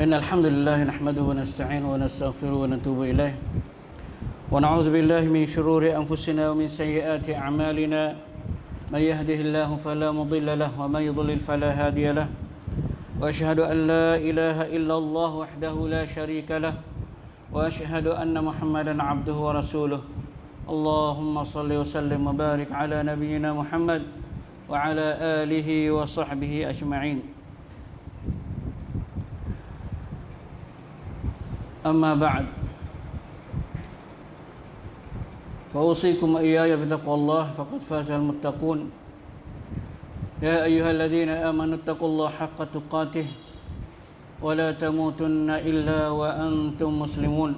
إن الحمد لله نحمده ونستعينه ونستغفره ونتوب إليه ونعوذ بالله من شرور أنفسنا ومن سيئات أعمالنا من يهده الله فلا مضل له ومن يضلل فلا هادي له وأشهد أن لا إله إلا الله وحده لا شريك له وأشهد أن محمدا عبده ورسوله اللهم صل وسلم وبارك على نبينا محمد وعلى آله وصحبه أجمعين. أما بعد فأوصيكم وإياي بتقوى الله فقد فاز المتقون. يا أيها الذين آمنوا اتقوا الله حق تقاته ولا تموتن إلا وأنتم مسلمون.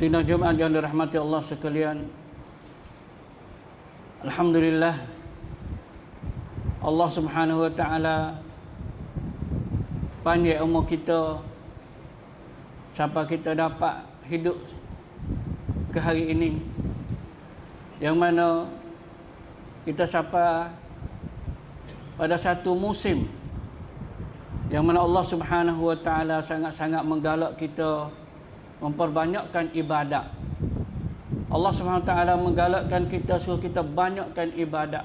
Sidang Jumaat yang dirahmati Allah sekalian, alhamdulillah Allah Subhanahu wa taala panjang umur kita sampai kita dapat hidup ke hari ini, yang mana kita sampai pada satu musim yang mana Allah Subhanahu wa taala sangat-sangat menggalak kita memperbanyakkan ibadat. Allah Subhanahu wa taala menggalakkan kita suruh kita banyakkan ibadat.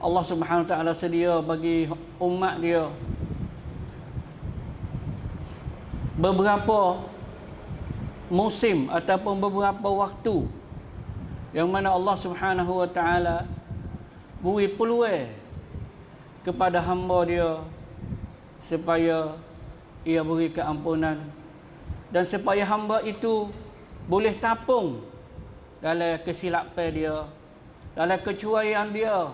Allah Subhanahu wa taala sedia bagi umat dia beberapa musim ataupun beberapa waktu yang mana Allah Subhanahu wa taala beri peluang kepada hamba dia supaya ia beri keampunan dan supaya hamba itu boleh tapung dalam kesilapan dia, dalam kecuaian dia.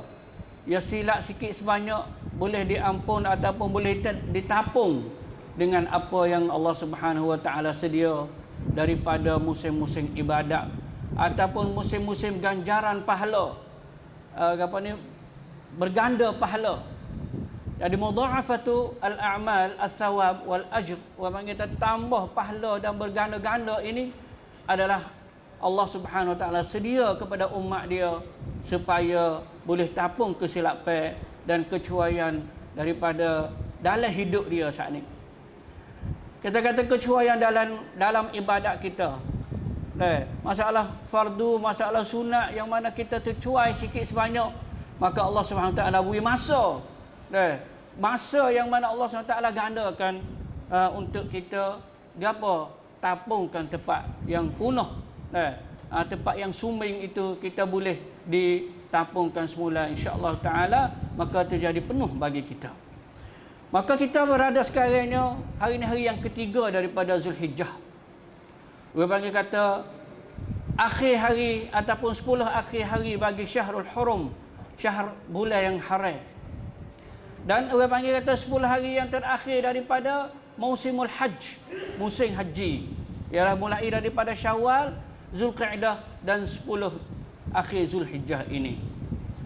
Ya silap sikit sebanyak boleh diampun ataupun boleh ditapung dengan apa yang Allah Subhanahu wa taala sedia daripada musim-musim ibadat ataupun musim-musim ganjaran pahala, berganda pahala. Jadi mudha'afatu al-a'mal as-sawab wal ajr, wa kita tambah pahala dan berganda-ganda ini adalah Allah Subhanahu wa taala sedia kepada umat dia supaya boleh tapung kesilapan dan kecuaian daripada dalam hidup dia saat ini. Kita kata kecuaian dalam ibadat kita. Masalah fardu, masalah sunat yang mana kita tercuai sikit sebanyak, maka Allah Subhanahu wa taala beri masa. Masa yang mana Allah SWT gandakan untuk kita tapungkan tempat yang punah, tempat yang sumbing itu kita boleh ditapungkan semula, insya-Allah taala, maka terjadi penuh bagi kita. Maka kita berada sekarangnya hari ini hari yang ketiga daripada Zulhijjah. Orang panggil kata akhir hari ataupun 10 akhir hari bagi Syahrul Hurum, syahr bulan yang haram. Dan orang panggil kata 10 hari yang terakhir daripada musimul hajj, musim haji, ialah mulai daripada Syawal, Zulqa'dah dan 10 akhir Zulhijjah ini,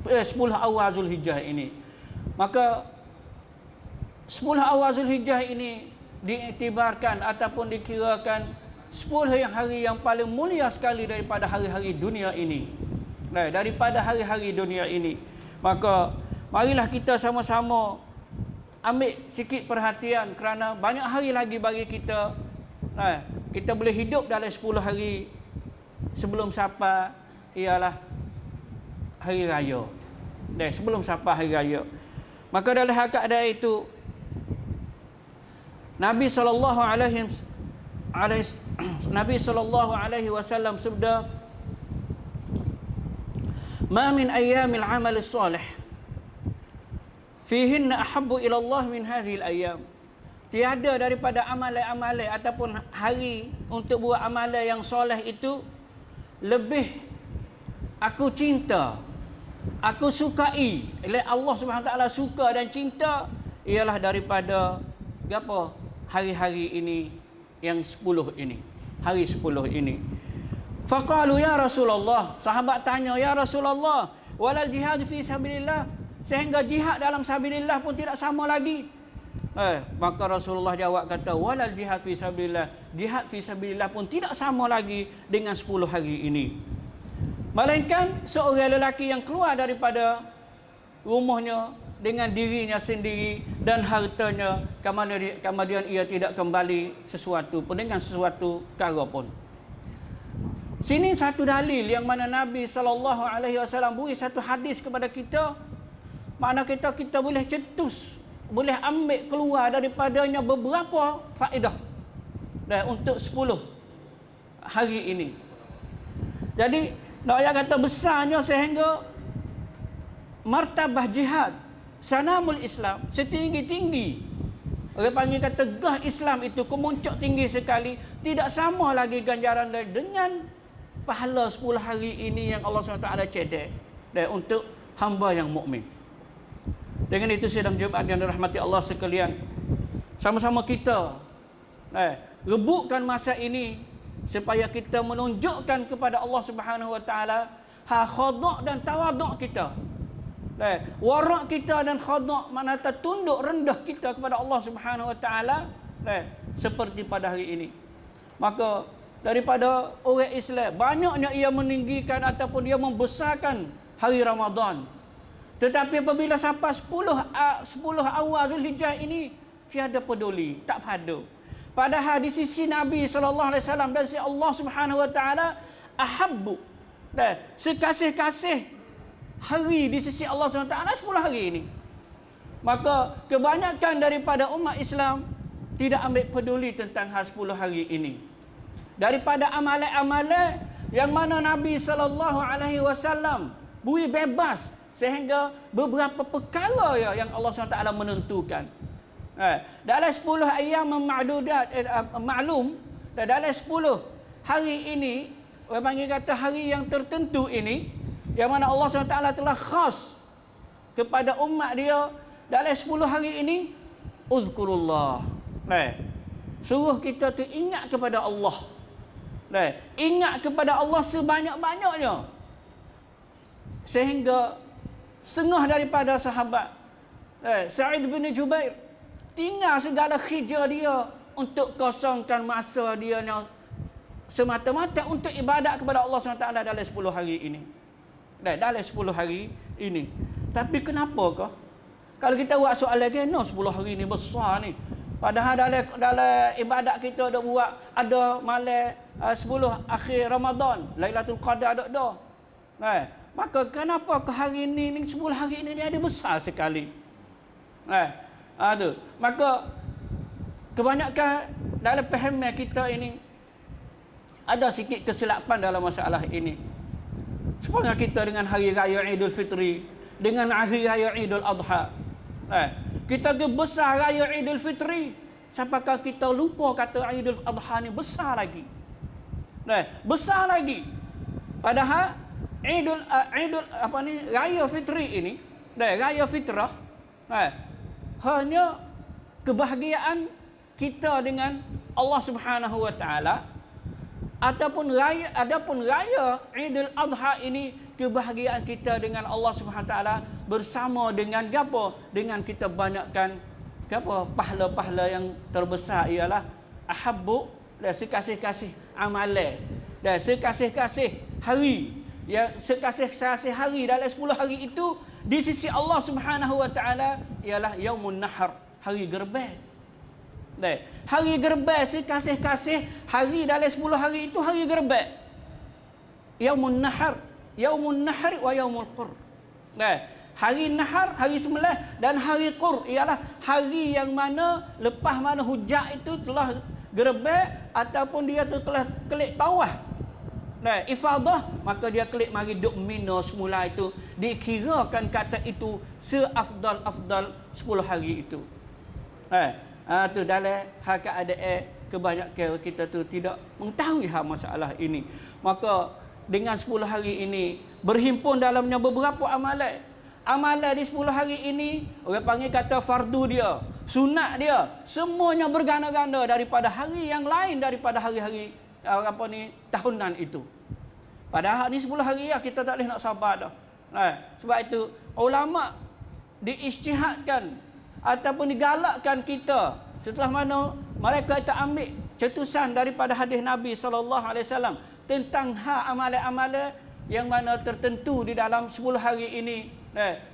10 awal Zulhijjah ini. Maka 10 awal Zulhijjah ini diiktibarkan ataupun dikirakan 10 hari yang paling mulia sekali daripada hari-hari dunia ini. Daripada hari-hari dunia ini. Maka marilah kita sama-sama ambil sikit perhatian, kerana banyak hari lagi bagi kita. Kita boleh hidup dalam 10 hari sebelum sampai ialah hari raya. Sebelum sampai hari raya. Maka dalam hal keadaan itu Nabi sallallahu alaihi wasallam sabda, "Ma min ayyamil 'amal as-salih fihinna ahabbu ila Allah min hadhil ayyam." Tiada daripada amalan-amalan ataupun hari untuk buat amalan yang soleh itu lebih aku cinta, aku sukai, Allah Subhanahu wa taala suka dan cinta, ialah daripada hari-hari ini yang 10 ini, hari 10 ini. Faqalu ya Rasulullah, sahabat tanya, ya Rasulullah, walal jihad fi sabilillah, sehingga jihad dalam sabilillah pun tidak sama lagi. Maka Rasulullah jawab kata, walal jihad fi sabilillah, jihad fi sabilillah pun tidak sama lagi dengan 10 hari ini. Melainkan seorang lelaki yang keluar daripada rumahnya dengan dirinya sendiri dan hartanya, kemudian ia tidak kembali sesuatu pun dengan sesuatu perkara pun. Sini satu dalil yang mana Nabi SAW beri satu hadis kepada kita, mana kita boleh cetus, boleh ambil keluar daripadanya beberapa faedah untuk 10 hari ini. Jadi nak kata besarnya sehingga martabah jihad, sanamul Islam, setinggi-tinggi. Orang panggil kata gah Islam itu kemuncak tinggi sekali. Tidak sama lagi ganjaran dengan pahala 10 hari ini yang Allah SWT cedek untuk hamba yang mukmin. Dengan itu sidang Jumaat yang dirahmati Allah sekalian, sama-sama kita rebutkan masa ini supaya kita menunjukkan kepada Allah Subhanahu Wa Taala khada' dan tawaduk kita. Warak kita dan khada', makna tunduk rendah kita kepada Allah Subhanahu Wa Taala seperti pada hari ini. Maka daripada orang Islam banyaknya ia meninggikan ataupun dia membesarkan hari Ramadan. Tetapi apabila sampai 10 awal Zulhijjah ini tiada peduli, tak pada. Padahal di sisi Nabi SAW dan sisi Allah Subhanahu Wa Taala ahabbu, sekasih-kasih hari di sisi Allah SWT 10 hari ini. Maka kebanyakan daripada umat Islam tidak ambil peduli tentang 10 hari ini. Daripada amalan-amalan yang mana Nabi SAW beri bebas sehingga beberapa perkara yang Allah SWT menentukan. Dalam 10 ayam ma'dudat maklum, dalam 10 hari ini, orang panggil kata hari yang tertentu ini, yang mana Allah SWT telah khas kepada umat dia, dalam 10 hari ini uzkurullah. Suruh kita tu ingat kepada Allah. Ingat kepada Allah sebanyak-banyaknya. Sehingga setengah daripada sahabat Sa'id bin Jubair tinggal segala kerja dia untuk kosongkan masa dia yang semata-mata untuk ibadat kepada Allah SWT dalam 10 hari ini. Dalam 10 hari ini. Tapi kenapakah kalau kita buat soal lagi, 10 hari ini besar ni. Padahal dalam ibadat kita ada buat, ada malam 10 akhir Ramadan, Lailatul Qadar ada. Maka kenapa ke hari ini 10 hari ini dia ada besar sekali? Maka kebanyakan dalam pahaman kita ini ada sikit kesilapan dalam masalah ini. Supaya kita dengan hari raya Idul Fitri, dengan hari raya Idul Adha, kita besar raya Idul Fitri, sampaikan kita lupa kata Idul Adha ni besar lagi. Besar lagi. Padahal raya Fitri ini, raya fitrah, hanya kebahagiaan kita dengan Allah Subhanahu Wa Taala. Adapun raya Idul Adha ini kebahagiaan kita dengan Allah Subhanahu Wa Taala bersama dengan apa? Dengan kita banyakkan pahala-pahala yang terbesar ialah ahabbu, dan sekasih-kasih amalan, dan sekasih-kasih hari. Yang sekasih-kasih hari dalam 10 hari itu di sisi Allah Subhanahu Wa Taala ialah Yaumun Nahar, hari Gerban. Hari Gerban, sekasih-kasih hari dalam 10 hari itu hari Gerban. Yaumun Nahar wa Yaumul Qur. Hari Nahar, hari sembelih, dan hari Qur ialah hari yang mana lepas mana hujah itu telah Gerban ataupun dia tu telah kelik tawaf. Ifadah, maka dia klik mari duk Mina semula itu, dikirakan kata itu seafdal 10 hari itu. Tu dalam hal keadaan kebanyakan kita tu tidak mengetahui hal masalah ini. Maka dengan 10 hari ini berhimpun dalamnya beberapa amalan. Amalan di 10 hari ini orang panggil kata fardu dia, sunat dia, semuanya berganda-ganda daripada hari yang lain, daripada hari-hari tahunan itu. Padahal ni 10 hari kita tak boleh nak sabar dah. Sebab itu ulama diijtihadkan ataupun digalakkan kita setelah mana mereka tak ambil cetusan daripada hadis Nabi SAW tentang amalan-amalan yang mana tertentu di dalam 10 hari ini,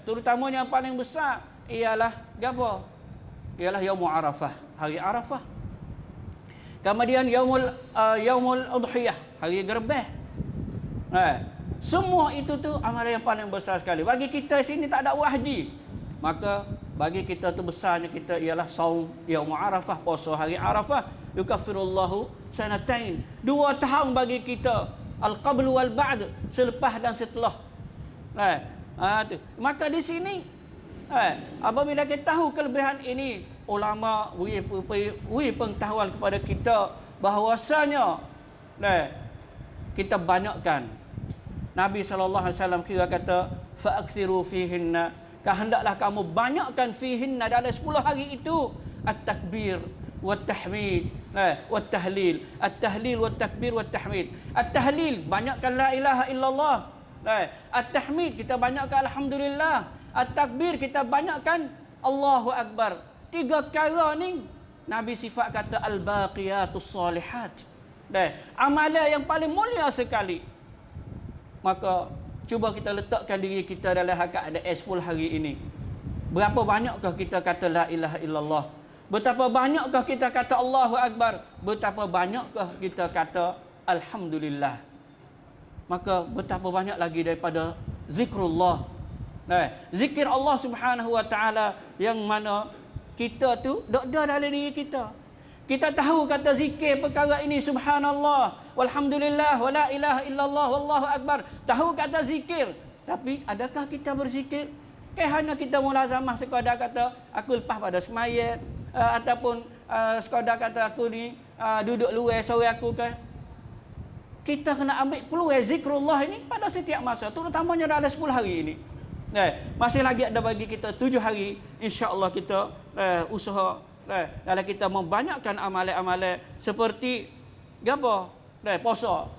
terutamanya yang paling besar ialah gapo? Ialah Yaumul Arafah, hari Arafah. Kemudian Yaumul Udhiyah, hari Gerbeh. Semua itu tu amalan yang paling besar sekali. Bagi kita sini tak ada haji, maka bagi kita tu besarnya kita ialah saum Yaumul Arafah, puasa hari Arafah. Yukaffirullahu sanatain, 2 tahun bagi kita, al-qabl wal ba'd, selepas dan setelah. Tu. Maka di sini apabila kita tahu kelebihan ini, ulama beri pengetahuan kepada kita bahawasanya kita banyakkan. Nabi SAW kira kata fa'akthiru fihinna, hendaklah kamu banyakkan fihinna dalam 10 hari itu at-takbir wat-tahmid wat-tahlil, at-tahlil wat-takbir wat-tahmid. At-tahlil, banyakkan la ilaha illallah. At-tahmid, kita banyakkan alhamdulillah. At-takbir, kita banyakkan Allahu akbar. 3 perkara ni Nabi sifat kata al-baqiyatus salihat, amalan yang paling mulia sekali. Maka cuba kita letakkan diri kita dalam keadaan 10 hari ini. Berapa banyakkah kita kata la ilaha illallah? Betapa banyakkah kita kata Allahu akbar? Betapa banyakkah kita kata alhamdulillah? Maka betapa banyak lagi daripada zikrullah. Zikir Allah Subhanahu wa taala yang mana kita tu dak ada dalam diri kita. Kita tahu kata zikir perkara ini subhanallah, walhamdulillah, wala ilaha illallah, wallahu akbar. Tahu kata zikir, tapi adakah kita berzikir? Hanya kita mulazamah sekadar kata aku lepas pada semaya, ataupun sekadar kata aku ni duduk luar sore aku ke. Kita kena ambil peluang zikrullah ini pada setiap masa, terutamanya dalam 10 hari ini. Masih lagi ada bagi kita 7 hari, insya-Allah kita usaha dalam kita membanyakkan amalan-amalan seperti apa? Puasa.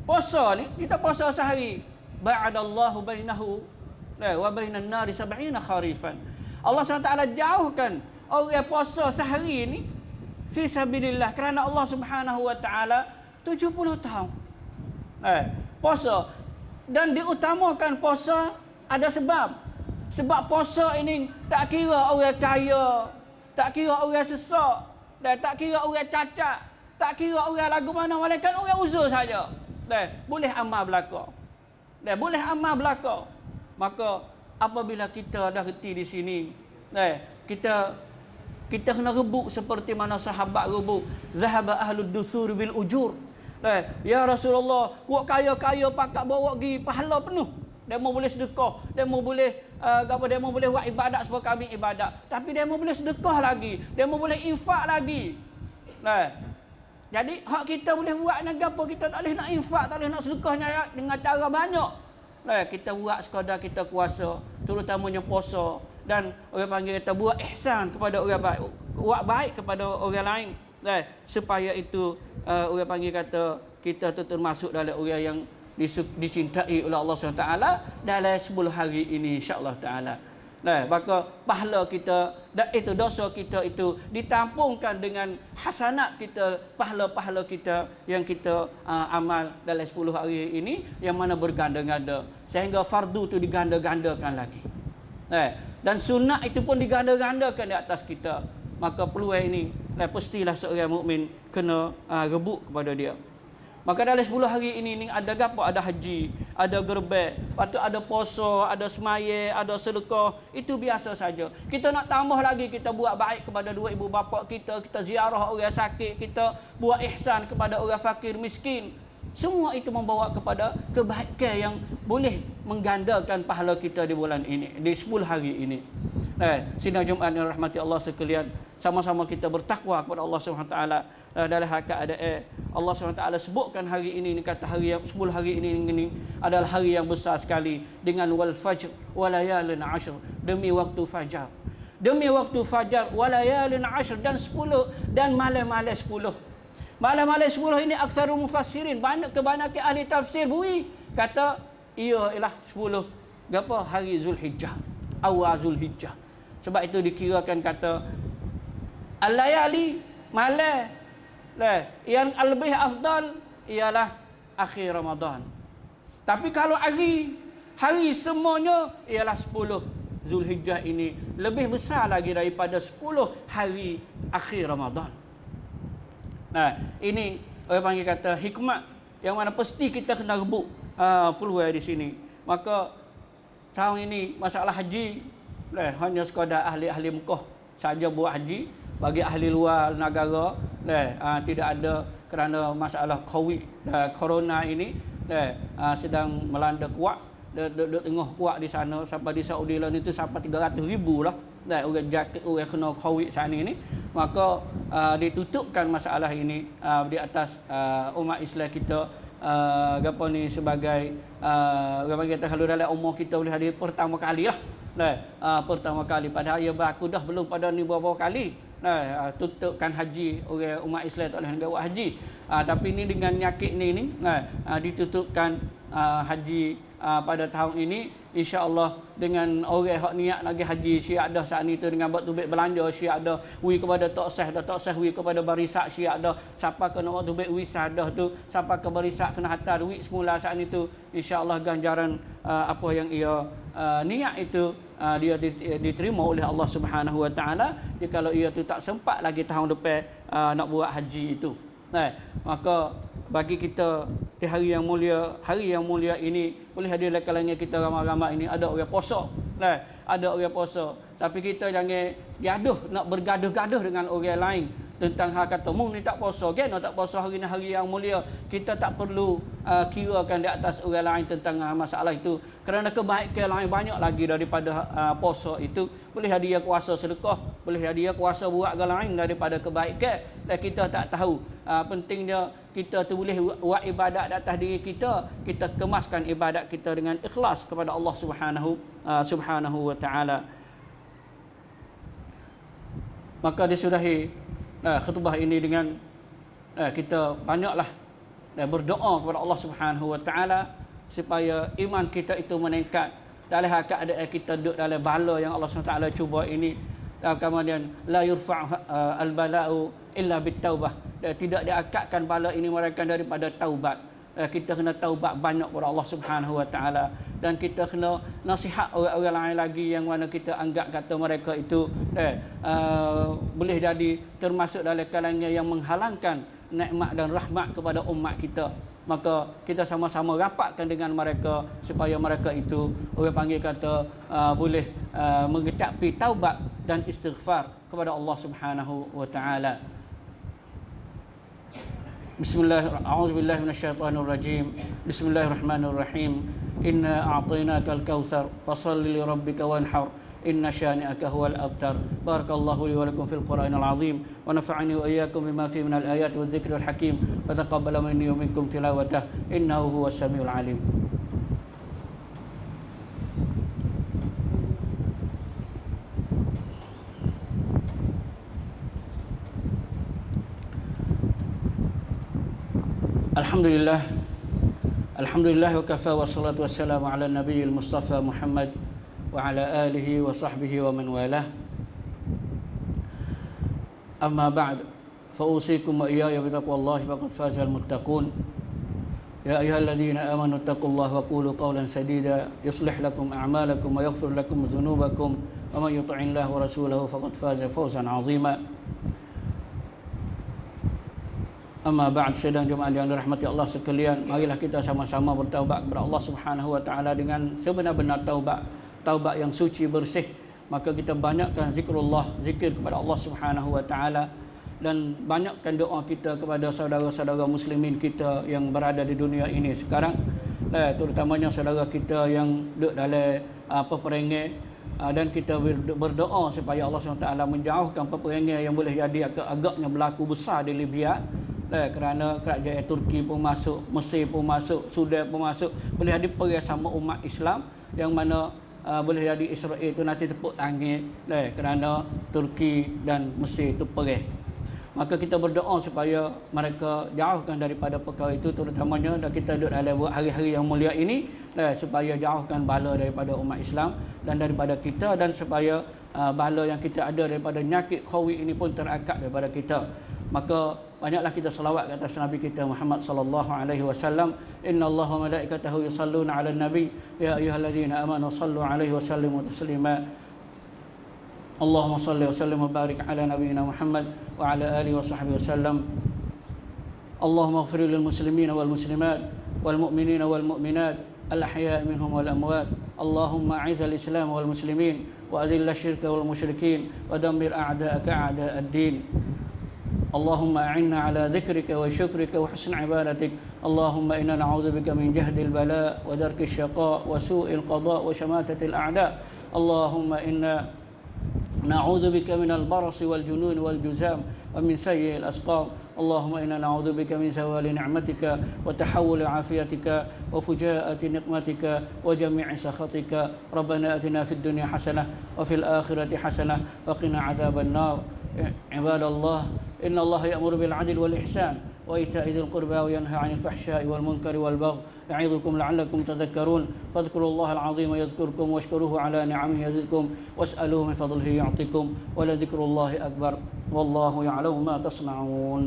Puasa ni kita puasa sehari. Ba'adallahu bainahu wa bainan nari 70 kharifan. Allah SWT jauhkan orang puasa sehari ni fi sabilillah kerana Allah Subhanahu wa taala 70 tahun. Puasa, dan diutamakan puasa ada sebab. Sebab puasa ini tak kira orang kaya, tak kira orang sesak, dan tak kira orang cacat, tak kira orang lagu mana, malaikat orang uzur saja. Boleh amal belaka. Boleh amal belaka. Maka apabila kita dah reti di sini, kita kena rebut seperti mana sahabat rebut. Zahaba ahlud dusur bil ujur. Ya Rasulullah, kuat kaya-kaya pakat bawa pergi pahala penuh. Dia mau boleh sedekah, dia mau boleh dia mau boleh buat ibadat sebab kami ibadat, tapi dia mau boleh sedekah lagi, dia mau boleh infak lagi. Jadi hak kita boleh buat dengan apa, kita tak boleh nak infak, tak boleh nak sedekah dengan cara banyak. Kita buat sekadar kita kuasa, terutamanya puasa, dan orang panggil kita buat ihsan kepada orang baik, buat baik kepada orang lain. Supaya itu orang panggil kata kita tu termasuk dalam orang yang dicintai oleh Allah SWT dalam 10 hari ini, insya-Allah taala. Maka pahala kita dan itu dosa kita itu ditampungkan dengan hasanat kita, pahala-pahala kita yang kita amal dalam 10 hari ini, yang mana berganda-ganda sehingga fardu tu diganda-gandakan lagi. Dan sunat itu pun diganda-gandakan di atas kita. Maka peluang ini pastilah seorang mukmin kena rebut kepada dia. Maka dalam 10 hari ini ada gapo? Ada haji, ada gerbek, lepas tu ada puasa, ada semaya, ada sedekah. Itu biasa saja. Kita nak tambah lagi, kita buat baik kepada dua ibu bapa kita, kita ziarah orang sakit, kita buat ihsan kepada orang fakir miskin. Semua itu membawa kepada kebaikan yang boleh menggandakan pahala kita di bulan ini, di 10 hari ini. Sidang Jumaat yang rahmati Allah sekalian, sama-sama kita bertakwa kepada Allah SWT dalam keadaan Allah SWT sebutkan hari ini, kata hari yang 10 hari ini adalah hari yang besar sekali dengan wal fajr wa layalin ashr, demi waktu fajar, demi waktu fajar, wa layalin ashr, dan 10 dan malam-malam 10. Malam-malam 10 ini aktsarul mufassirin, banyak kebanyakan ahli tafsir bui kata ia ialah 10 gapo hari Zulhijjah, awal Zulhijjah. Sebab itu dikirakan kata al-layali, malam yang lebih afdal ialah akhir Ramadan. Tapi kalau hari semuanya ialah 10 Zulhijjah ini lebih besar lagi daripada 10 hari akhir Ramadan. Nah, ini orang panggil kata hikmat yang mana pasti kita kena rebut peluang di sini. Maka tahun ini masalah haji hanya sekadar ahli-ahli Mekah saja buat haji. Bagi ahli luar negara tidak ada, kerana masalah COVID corona ini sedang melanda kuat, tengah kuat di sana. Sampai di Saudi lah itu sampai 300,000 lah orang kena COVID saat ini. Maka ditutupkan masalah ini di atas umat Islam kita apa ni sebagai orang kata kalau dalam umur kita boleh hadir pertama kali lah. Pertama kali, padahal ia berlaku dah belum pada ni beberapa kali tutupkan haji orang umat Islam tak boleh buat haji. Tapi ini dengan nyakit ni ditutupkan haji pada tahun ini, insya-Allah dengan orang hak niat lagi haji syiak dah saat ni tu dengan buat tubik belanja syiak dah wi kepada tok sah wi kepada barisak syiak dah siapa kena buat tubik wi sah dah tu siapa ke barisak kena hantar duit semula saat ni tu, insya-Allah ganjaran apa yang ia niat itu dia diterima oleh Allah Subhanahu Wa Taala. Kalau ia tu tak sempat lagi tahun depan nak buat haji itu. Maka bagi kita di hari yang mulia ini boleh hadir dalam kalangan kita ramai-ramai ini ada orang puasa. Ada orang puasa, tapi kita jangan gaduh nak bergaduh-gaduh dengan orang lain tentang hal kata mung ni tak puasa kan, tak puasa hari ni hari yang mulia. Kita tak perlu kirakan di atas orang lain tentang masalah itu, kerana kebaikan lain banyak lagi daripada puasa itu. Boleh dia kuasa sedekah, boleh dia kuasa buat ke lain daripada kebaikan, dan kita tak tahu. Pentingnya kita tu boleh buat ibadat di atas diri kita, kita kemaskan ibadat kita dengan ikhlas kepada Allah Subhanahu Wa Taala. Maka disudahi khutbah ini dengan kita banyaklah berdoa kepada Allah Subhanahu Wa Taala supaya iman kita itu meningkat dalam keadaan kita duduk dalam bala yang Allah Subhanahu Wa Taala cuba ini. Kemudian la yurfa' al-bala'u illa bit-taubah, tidak diangkatkan bala ini melainkan daripada taubat. Kita kena taubat banyak kepada Allah Subhanahu Wa Taala, dan kita kena nasihat orang-orang lain lagi yang mana kita anggap kata mereka itu boleh jadi termasuk dalam kalangan yang menghalangkan nikmat dan rahmat kepada umat kita. Maka kita sama-sama rapatkan dengan mereka supaya mereka itu orang panggil kata boleh mengecapi taubat dan istighfar kepada Allah Subhanahu Wa Taala. A'udzubillahi minasyaitonirrajim. Bismillahirrahmanirrahim. Inna a'tainakal kautsar fashalli li rabbika wanhar. Inna syani'aka huwal abtar. Barakallahu li wa lakum fil Qur'anil azim wa nafa'ani wa iyyakum bima fihi minal ayati wadh dhikril hakim wa taqabbala minni wa minkum tilawatah innahu huwas samiul alim. Alhamdulillah wa kafa wa salatu wassalamu ala nabiyil mustafa Muhammad wa ala alihi wa sahbihi wa man walah. Amma ba'd, fa usikum wa iyaya bi taqwallahi faqad fazal muttaqun. Ya ayyuhalladzina amanu taqullaha wa qulu qawlan sadida yuslih lakum a'malakum wa yaghfir lakum dhunubakum wa man yuti'illaha wa rasulahu faqad faza fawzan 'azima. Amma ba'd, sedang jemaah yang dirahmati Allah sekalian, marilah kita sama-sama bertaubat kepada Allah Subhanahu Wa Taala dengan sebenar-benar taubat yang suci bersih. Maka kita banyakkan zikrullah, zikir kepada Allah Subhanahu Wa Taala, dan banyakkan doa kita kepada saudara-saudara muslimin kita yang berada di dunia ini sekarang, terutamanya saudara kita yang duduk dalam peperangan, dan kita berdoa supaya Allah SWT menjauhkan peperangan yang boleh jadi agaknya berlaku besar di Libya. Kerana kerajaan Turki pun masuk, Mesir pun masuk, Sudan pun masuk, boleh jadi perang sama umat Islam, yang mana boleh jadi Israel itu nanti tepuk tangan kerana Turki dan Mesir itu perang. Maka kita berdoa supaya mereka jauhkan daripada perkara itu, terutamanya dan kita duduk dalam hari-hari yang mulia ini, supaya jauhkan bala daripada umat Islam dan daripada kita, dan supaya bala yang kita ada daripada nyakit COVID ini pun terangkat daripada kita. maka banyaklah kita selawat ke atas Nabi kita Muhammad sallallahu alaihi wasallam. Innallaha wa malaikatahu yusalluna 'alan nabi ya ayyuhalladzina amanu sallu 'alaihi wa sallimu taslima. Allahumma salli wa sallim wa barik ala nabiyyina Muhammad wa ala alihi wa sahbihi wasallam. Allahumma ighfir lil muslimina wal muslimat wal mu'minina wal mu'minat al-ahya'i minhum wal amwat. Allahumma a'izz al-islam wal muslimin wa adhill asy-syirka wal musyrikin wa dammir a'da'aka a'da'ad-din. اللهم أعنا على ذكرك وشكرك وحسن عبادتك. اللهم إنا نعوذ بك من جهد البلاء ودرك الشقاء وسوء القضاء وشماتة الأعداء. اللهم إنا نعوذ بك من البرص والجنون والجذام ومن سيء الأسقام. اللهم إنا نعوذ بك من زوال نعمتك وتحول عافيتك وفجاءة نقمتك وجميع سخطك. ربنا آتنا في الدنيا حسنة وفي الآخرة حسنة وقنا عذاب النار. عباد الله، إن الله يأمر بالعدل والإحسان وإيتاء ذي القربى وينهى عن الفحشاء والمنكر والبغي يعظكم لعلكم تذكرون. فاذكروا الله العظيم يذكركم واشكروه على نعمه يزدكم واسألوه من فضله يعطكم ولذكر الله أكبر والله يعلم ما تصنعون.